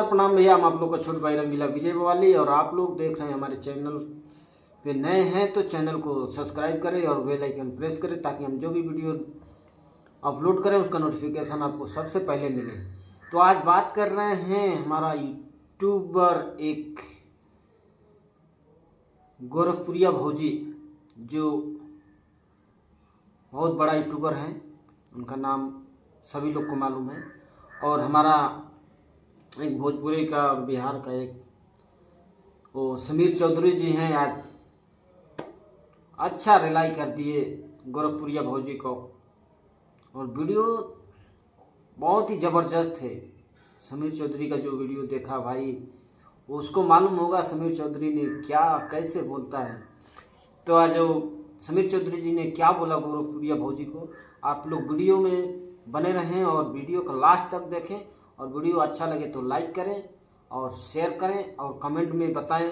प्रणाम भैया, हम आप लोग का छोटे भाई रंगीला विजय बवाली और आप लोग देख रहे हैं हमारे चैनल पे नए हैं तो चैनल को सब्सक्राइब करें और बेल आइकन प्रेस करें ताकि हम जो भी वीडियो अपलोड करें उसका नोटिफिकेशन आपको सबसे पहले मिले। तो आज बात कर रहे हैं हमारा यूट्यूबर एक गोरखपुरिया भौजी जो बहुत बड़ा यूट्यूबर है, उनका नाम सभी लोग को मालूम है। और हमारा एक भोजपुरी का बिहार का एक वो समीर चौधरी जी हैं, आज अच्छा रिलाई कर दिए गोरखपुरिया भौजी को और वीडियो बहुत ही ज़बरदस्त है। समीर चौधरी का जो वीडियो देखा भाई, उसको मालूम होगा समीर चौधरी ने क्या कैसे बोलता है। तो आज समीर चौधरी जी ने क्या बोला गोरखपुरिया भौजी को, आप लोग वीडियो में बने रहें और वीडियो को लास्ट तक देखें और वीडियो अच्छा लगे तो लाइक करें और शेयर करें और कमेंट में बताएं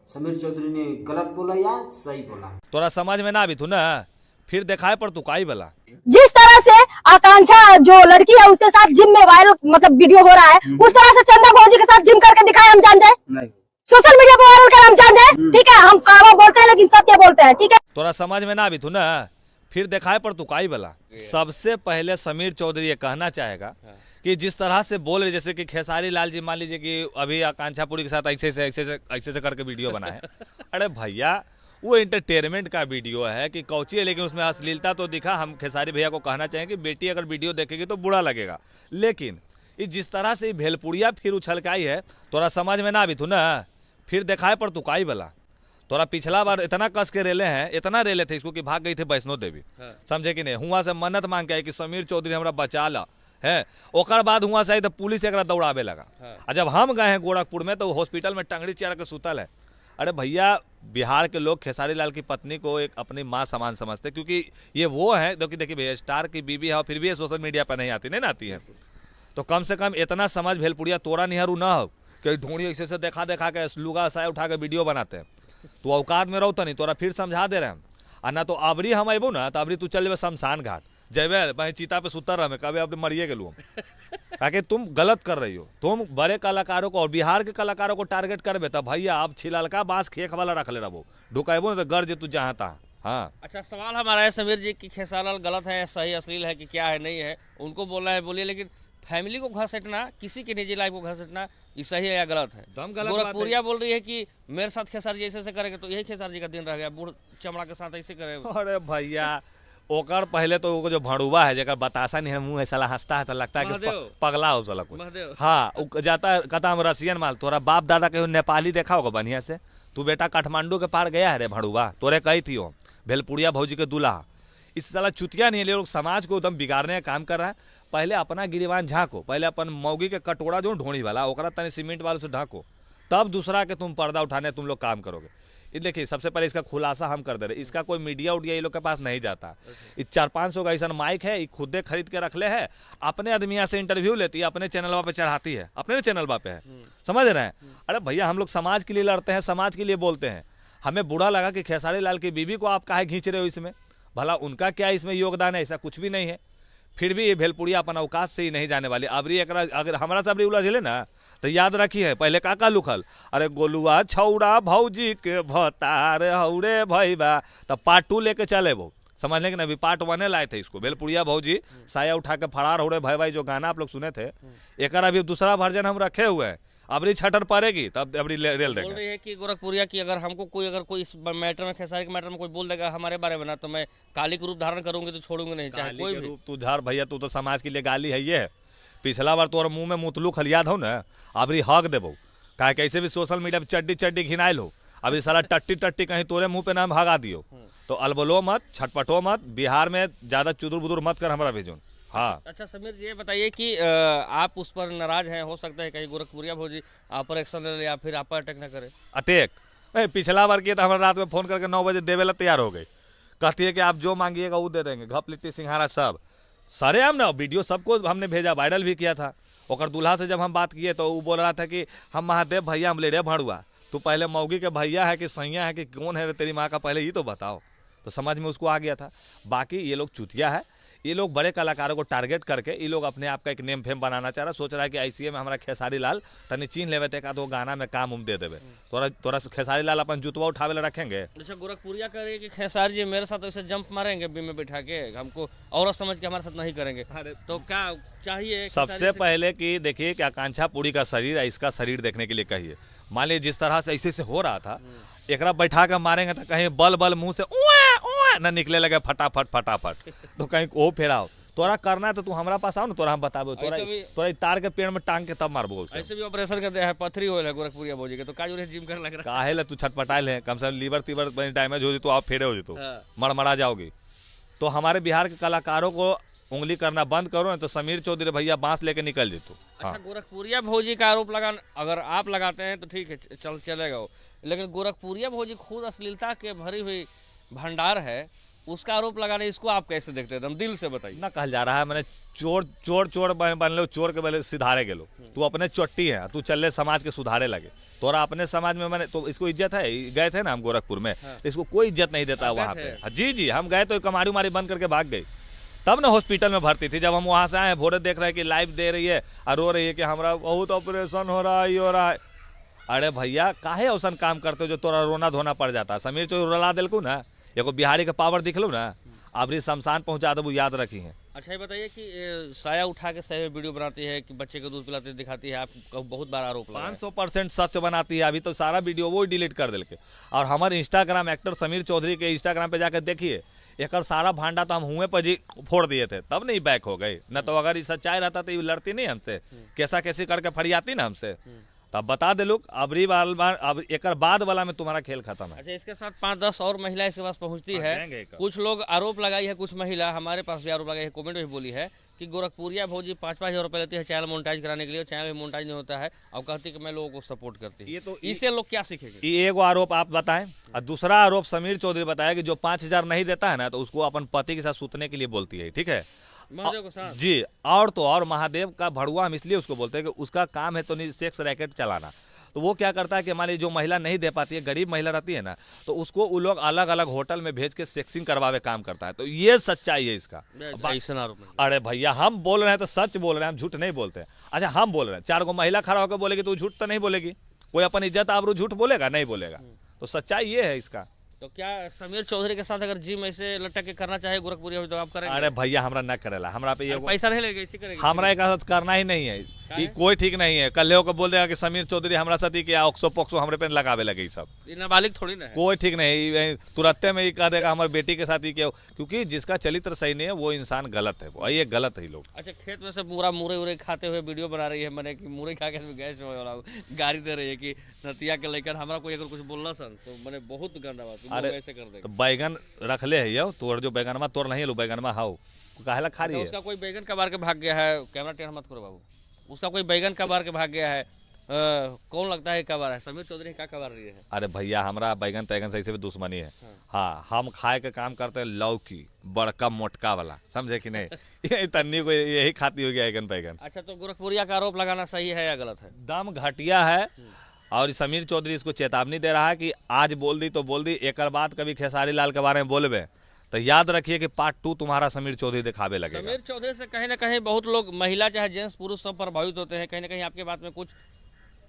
समीर चौधरी ने गलत बोला या सही बोला। तोरा समझ में ना आवी थू ना, फिर दिखाए पर तू काई वाला। जिस तरह से आकांक्षा जो लड़की है उसके साथ जिम में वायरल मतलब वीडियो हो रहा है, उस तरह से चंदा भौजी के साथ जिम करके दिखाए, हम जान जाए नहीं। सोशल मीडिया पर वायरल कर हम जान जाए, ठीक है। हम कावा बोलते हैं लेकिन सत्य बोलते हैं, ठीक है। तोरा समझ में ना आवी थू ना, फिर दिखाए पर तू काई वाला। सबसे पहले समीर चौधरी ये कहना चाहेगा कि जिस तरह से बोल रहे, जैसे कि खेसारी लाल जी मान लीजिए कि अभी आकांक्षापुरी के साथ ऐसे से करके वीडियो बना है। अरे भैया वो एंटरटेनमेंट का वीडियो है कि कौची है, लेकिन उसमें अश्लीलता तो दिखा। हम खेसारी भैया को कहना चाहेंगे कि बेटी अगर वीडियो देखेगी तो बुरा लगेगा, लेकिन जिस तरह से भेलपुरिया फिर उछल के आई है, तोरा समझ में ना आवी थू ना, फिर दिखाए पर तू काई वाला। तोरा पिछला बार इतना कस के रेले हैं, इतना रेले थे इसको कि भाग गई थे वैष्णो देवी, समझे कि नहीं। हुआ से मन्नत मांग के आई कि समीर चौधरी हमरा बचा ला है। ओकर बाद हुआ से आई तो पुलिस एकरा दौड़ावे लगा। और जब हम गए हैं गोरखपुर में तो हॉस्पिटल में टंगड़ी चढ़ के सुतल है। अरे भैया, बिहार के लोग खेसारी लाल की पत्नी को एक अपनी माँ समान समझते, क्योंकि ये वो है जो कि देखिए भैया स्टार की बीवी है और फिर भी ये सोशल मीडिया पर नहीं आती, नहीं ना आती है। तो कम से कम इतना समझ भेलपुरिया तोरा निहरू ना हो कि ढूंढी ऐसे से देखा के लुगा साया उठा के वीडियो बनाते हैं। तू औकात में रहो नहीं, तोरा फिर समझा दे रहे हैं। और ना तो अबरी हम अबू ना तो अबरी तू चल शमशान घाट जेबे भाई, चीता पे सुतर रहे कभी अब मरिए गेलू ताकि तुम गलत कर रही हो। तुम बड़े कलाकारों को और बिहार के कलाकारों को टारगेट करबे तब भैया आप छिललका बांस खेख वाला रख ले रहो, ढुकाबो ना तो गर्ज तू जहाँ तहाँ। हाँ, अच्छा सवाल हमारा है समीर जी की खेसारी लाल गलत है, सही अश्लील है कि क्या है, नहीं है, उनको बोलना है बोलिए, लेकिन फैमिली को घसीटना, किसी की निजी लाइफ को घसीटना, ये सही है या गलत है? गोरखपुरिया बोल रही है कि मेरे साथ खेसारी जी ऐसे करेंगे तो यही खेसारी जी का दिन रह गया, बूढ़ चमड़ा के साथ ऐसे करे। अरे भैया ओकर पहले तो वो जो भड़ुआ है जगह बतासा नहीं है, मुंह ऐसा हंसता है तो लगता है कि पगला हो साला कोई। हाँ, जाता है कहता हम रसियन माल। तोरा बाप दादा कहीं नेपाली देखा होगा बढ़िया से? तू बेटा काठमांडू के पार गया है रे भड़ुआ, तोरे कही थी हो भेलपुरिया भौजी के दूल्हा। इस साला चुतिया नहीं है, लोग समाज को एकदम बिगाड़ने का काम कर रहा है। पहले अपना गिरिबान झाँको, पहले अपन मौगी के कटोरा जो ढोणी वाला ओकरा तनी सीमेंट वालों से ढाको, तब दूसरा के तुम पर्दा उठाने तुम लोग काम करोगे। ये देखिए सबसे पहले इसका खुलासा हम कर दे रहे, इसका कोई मीडिया उडिया ये लोग के पास नहीं जाता। इस 400-500 का ऐसा माइक है, खुदे खरीद के रख ले है, अपने आदमिया से इंटरव्यू लेती है, अपने चैनल पे चढ़ाती है, अपने चैनल पे है, समझ रहे हैं। अरे भैया हम लोग समाज के लिए लड़ते हैं, समाज के लिए बोलते हैं। हमें बुरा लगा कि खेसारी लाल की बीवी को आप काहे खींच रहे हो इसमें, भला उनका क्या इसमें योगदान है? ऐसा कुछ भी नहीं है। फिर भी ये भेलपुरिया अपन अवकाश से ही नहीं जाने वाली। अबरी अगर हमारा से अबरी उलझले ना तो याद रखिए पहले का लुखल, अरे गोलुआ छौड़ा भौजी के भतार हौरे भैबा, तब पार्ट 2 लेके चले वो, समझने के ना। अभी पार्ट 1 लाए थे इसको, भेलपुरिया भौजी साया उठा के फरार हो रहे भाई भाई, जो गाना आप लोग सुने थे, एक अभी दूसरा वर्जन हम रखे हुए हैं। अबरी छटर पड़ेगी तब अबरी रेल देंगे। बोल रही है कि गोरखपुरिया की अगर हमको कोई इस मैटर में, खेसारी के मैटर में कोई बोल देगा हमारे बारे में ना, तो मैं काली का रूप धारण करूंगी, तो छोड़ूंगी नहीं, चाहे कोई भी रूप तू धार। भैया तू तो समाज के लिए गाली है ये। पिछला बार तोर मुंह में मुतलू खलियाद हो ना, अबरी हक देबो काहे कैसे भी सोशल मीडिया पे चड्डी घिनाइल हो। अभी साला टट्टी कहीं तोरे मुंह पे नाम भगा दियो तो अलबलो मत, छटपटो मत, बिहार में ज्यादा चुदुर बुदुर मत कर हमारा भेजो। हाँ, अच्छा समीर जी ये बताइए कि आप उस पर नाराज हैं, हो सकता है कहीं गोरखपुरिया भौजी आप पर एक्शन ले ले या फिर आप पर अटैक न करे। अटैक पिछला बार किया था, हमारे रात में फोन करके 9 बजे देवे ला तैयार हो गई, कहती है कि आप जो मांगिएगा वो दे देंगे, घप लिट्टी सिंघारा सब सारे हम ना वीडियो सबको हमने भेजा, वायरल भी किया था। और दूल्हा से जब हम बात किए तो वो बोल रहा था कि हम महादेव भैया हम ले रहे भड़ुआ, तू पहले मौगी के भैया है कि सैया है कि कौन है तेरी माँ का, पहले ये तो बताओ। तो समझ में उसको आ गया था। बाकी ये लोग चुतिया है, ये लोग बड़े कलाकारों को टारगेट करके ये लोग अपने आप का एक नेम फेम बनाना चाह रहा, सोच रहा है कि ICA में हमारा खेसारी लाल तनी चीन लेवे ते का तो गाना में काम उम दे देवे, तोरा खेसारी लाल अपन जुतवा उठावे ला रखेंगे। जैसे गोरखपुरिया कह रही है कि खेसारी जी मेरे साथ वैसे जंप मारेंगे बीम में बैठा के, हमको औरत समझ के हमारे साथ नहीं करेंगे, तो क्या चाहिए? सबसे पहले कि देखिए कि आकांक्षा पूरी का शरीर है, इसका शरीर देखने के लिए कहिए। मान लीजिए जिस तरह से ऐसे से हो रहा था, एकरा बैठा कर मारेंगे तो कहीं बल बल मुंह से ना निकले लगे फटाफट फटाफट, तो कहीं वो फेराओ। तोरा करना है तो तू हमारा पास आओ ना, तोरा हम बताबो, तोरा तार के पेड़ में टांग के तब मारबो। ऐसे भी ऑपरेशन करते हैं, पथरी होल है गोरखपुरिया भौजी के, तो का जो जिम कर लग रहा काहे ला तू छटपटाइल है, कम से कम लीवर तीवर डैमेज हो जी तो आप फेरे हो जी तो मरमरा जाओगी। तो हमारे बिहार के कलाकारों को उंगली करना बंद करो ना, तो समीर चौधरी भैया बांस लेके निकल जेतो। अच्छा, गोरखपुरिया भौजी का आरोप लगा, अगर आप लगाते हैं तो ठीक है, चलेगा वो, लेकिन गोरखपुरिया भौजी खुद अश्लीलता के भरी हुई भंडार है, उसका आरोप लगाने, इसको आप कैसे देखते हैं? दिल से बताइए। ना कहल जा रहा है मैंने चोर चोर चोर बन लो, चोर के बले सिधारे गेलो, तू अपने चोट्टी है, तू चल समाज के सुधारे लगे, तोरा अपने समाज में मैंने तो इसको इज्जत है। गए थे ना हम गोरखपुर में, इसको कोई इज्जत नहीं देता वहाँ पे। जी हम गए तो कमारी उमारी बंद करके भाग गई, तब ना हॉस्पिटल में भर्ती थी। जब हम वहाँ से आए, भोरे देख रहे हैं कि लाइव दे रही है और रो रही है कि हमारा बहुत ऑपरेशन हो रहा है, ये हो रहा है। अरे भैया काहे ऐसा काम करते हो जो तोरा रोना धोना पड़ जाता है? समीर चौधरी रुला दिलकू ना, एगो बिहारी के पावर दिख लो ना, अबरी शमशान पहुंचा दो, याद रखी है। अच्छा, ये बताइए कि साया उठा के सही में वीडियो बनाती है कि बच्चे को दूध पिलाते दिखाती है, आप बहुत बार आरोप लगा है। 500% सच बनाती है। अभी तो सारा वीडियो वो डिलीट कर दिल के, और हमारे इंस्टाग्राम एक्टर समीर चौधरी के इंस्टाग्राम पे जाकर देखिए, एक सारा भांडा तो हम हुए पर जी फोड़ दिए थे, तब नहीं बैक हो गए। न तो अगर ये सच्चाई रहता तो ये लड़ती नहीं हमसे, कैसा कैसी करके फरियाती ना हमसे, तब बता दे लोग। अबरी बार अब एक बाद वाला में तुम्हारा खेल खत्म है। अच्छा, इसके साथ 5-10 और महिला इसके पास पहुंचती है। कुछ लोग आरोप लगाई है, कुछ महिला हमारे पास भी आरोप लगाई है, कमेंट में भी बोली है कि गोरखपुरिया भौजी 5-5 हज़ार रुपये लेती है चैनल मोनेटाइज कराने के लिए, चैनल में मोनेटाइज नहीं होता है, और कहती है कि मैं लोगों को सपोर्ट करती है। ये तो इससे लोग क्या सीखेंगे? ये एगो आरोप आप बताएं, और दूसरा आरोप समीर चौधरी बताया कि जो 5,000 नहीं देता है ना, तो उसको अपन पति के साथ सूतने के लिए बोलती है। ठीक है जी, और तो और महादेव का भड़ुआ हम इसलिए उसको बोलते हैं कि उसका काम है तो नहीं सेक्स रैकेट चलाना। तो वो क्या करता है कि हमारी जो महिला नहीं दे पाती है, गरीब महिला रहती है ना, तो उसको वो लोग अलग अलग होटल में भेज के सेक्सिंग करवावे काम करता है। तो ये सच्चाई है इसका। अरे भैया हम बोल रहे हैं तो सच बोल रहे हैं, हम झूठ नहीं बोलते। अच्छा, हम बोल रहे हैं, 4 गो महिला खड़ा होकर बोलेगी तो झूठ तो नहीं बोलेगी, कोई अपन इज्जत आबरू झूठ बोलेगा? नहीं बोलेगा। तो सच्चाई ये है इसका। तो क्या समीर चौधरी के साथ अगर जिम ऐसे लटक के करना चाहे गोरखपुरिया तो आप करेंगे? अरे भैया हमरा न करेला, हमरा पे ये पैसा नहीं लगेगा, इसी करेंगे। हमरा एक साथ करना ही नहीं है, ये कोई ठीक नहीं है। कल को बोल देगा कि समीर चौधरी हमरा साथ ही किया, ऑक्सो पोक्सो हमरे पे लगावे लगे, सब नाबालिग थोड़ी ना है, कोई ठीक नहीं। तुरंत में ही कह देगा हमारी बेटी के साथ ही किया, क्योंकि जिसका चरित्र सही नहीं है वो इंसान गलत है, वो ये गलत है लोग। अच्छा, खेत में से पूरा मुरे उरे खाते हुए वीडियो बना रही है, मैंने कि मुरे खा के गैस गाड़ी दे रही है कि नतिया के लेकर हमरा कोई अगर कुछ बोलना सन तो मैंने बहुत गंदा बात ऐसे कर देगा। तो बैगन रख ले है यो, तोर जो बैगनमा तोर नहीं लो, बैगनमा हाउ काहेला खा रही है। उसका कोई बैगन का बार के भाग गया है, कैमरा टेढ़ा मत करो बाबू, उसका कोई बैगन का बार के भाग गया है, कौन लगता है कबार है? समीर चौधरी क्या कबार रही है? अरे भैया हमरा बैगन तैगन से भी दुश्मनी है। हाँ, हम खाए के काम करते हैं लौकी, बड़का मोटका वाला, समझे कि नहीं? ये तन्नी को यही खाती होगी बैगन बैगन। अच्छा, तो गोरखपुरिया का आरोप लगाना सही है या गलत है? दम घटिया है, और समीर चौधरी इसको चेतावनी दे रहा है कि आज बोल दी तो बोल दी, एक बाद कभी खेसारी लाल के बारे में बोलबे तो याद रखिए कि पार्ट 2 तुम्हारा समीर चौधरी दिखावे लगेगा। समीर चौधरी से कहीं ना कहीं बहुत लोग, महिला चाहे जेंट्स पुरुष, सब प्रभावित होते हैं। कहीं ना कहीं आपके बात में कुछ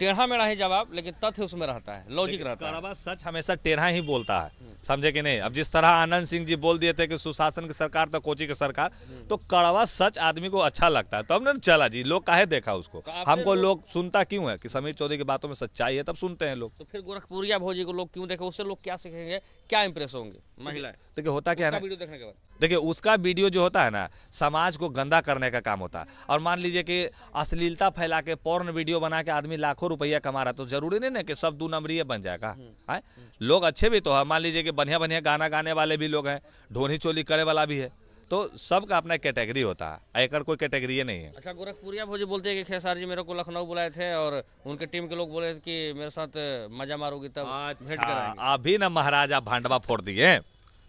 टेढ़ा मेढ़ा ही जवाब, लेकिन तथ्य उसमें रहता है, लॉजिक रहता है। कड़वा सच हमेशा टेढ़ा ही बोलता है, समझे कि नहीं? अब जिस तरह आनंद सिंह जी बोल दिए थे कि सुशासन की सरकार तो कोची की सरकार, तो कड़वा सच आदमी को अच्छा लगता है, तब न चला जी, लोग काहे देखा उसको। हमको लोग सुनता क्यों है कि समीर चौधरी की बातों में सच्चाई है, तब सुनते हैं लोग। तो फिर गोरखपुरिया भौजी को लोग क्यों देखे? उससे लोग क्या सीखेंगे, क्या इंप्रेस होंगे महिलाएं? देखिए होता क्या है ना, वीडियो देखने के बाद देखिए उसका वीडियो जो होता है ना, समाज को गंदा करने का काम होता है। और मान लीजिए कि अश्लीलता फैला के पोर्न वीडियो बना के आदमी लाखों रुपया कमा रहा, तो जरूरी नहीं ना कि सब 2 नंबरी बन जाएगा। है लोग अच्छे भी तो है, मान लीजिए कि बढ़िया बढ़िया गाना गाने वाले भी लोग हैं, ढोनी चोली करे वाला भी है, तो सबका अपना कैटेगरी होता है, एक कोई कैटेगरी नहीं है। अच्छा, गोरखपुरिया भौजी बोलते हैं कि खेसारी जी मेरे को लखनऊ बुलाए थे और उनके टीम के लोग बोले कि मेरे साथ मजा मारोगी तब भेंट कराएंगे। अभी ना महाराजा भांडवा फोड़ दिए,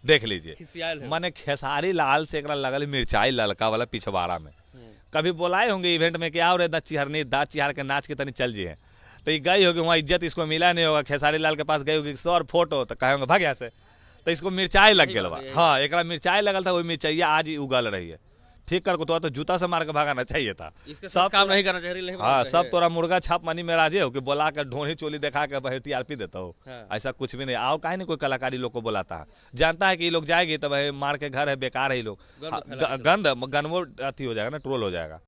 देख लीजिए। मैंने खेसारी लाल से एक लगल मिर्चाई ललका वाला पिछवाड़ा में कभी बुलाए होंगे इवेंट में, क्या और दाँत चिहरनी, दाँत चिहार के नाच के तनी चल जी है, तो ये गई होगी वहाँ, इज्जत इसको मिला नहीं होगा। खेसारी लाल के पास गई होगी 100 फोटो, तो कहे होंगे भाग यहाँ से, तो इसको मिर्चाई लग गया। हाँ, एक मिर्चाई लगल था, वही मिर्चाइया आज ही उगल रही है। ठीक कर को तो जूता से मार के भगाना चाहिए था। इसके सब काम नहीं करना चाहिए। हाँ, सब तोरा मुर्गा छाप मनी में राजे हो कि बोला कर ढोनी चोली दिखा के भाई टीआरपी देता हो। हाँ। ऐसा कुछ भी नहीं। आओ काहे नहीं कोई कलाकारी लोग को बुलाता है, जानता है कि ये लोग जाएगी तो भाई मार के घर है, बेकार है ये लोग, गंद अथी हो जाएगा ना, ट्रोल हो जाएगा।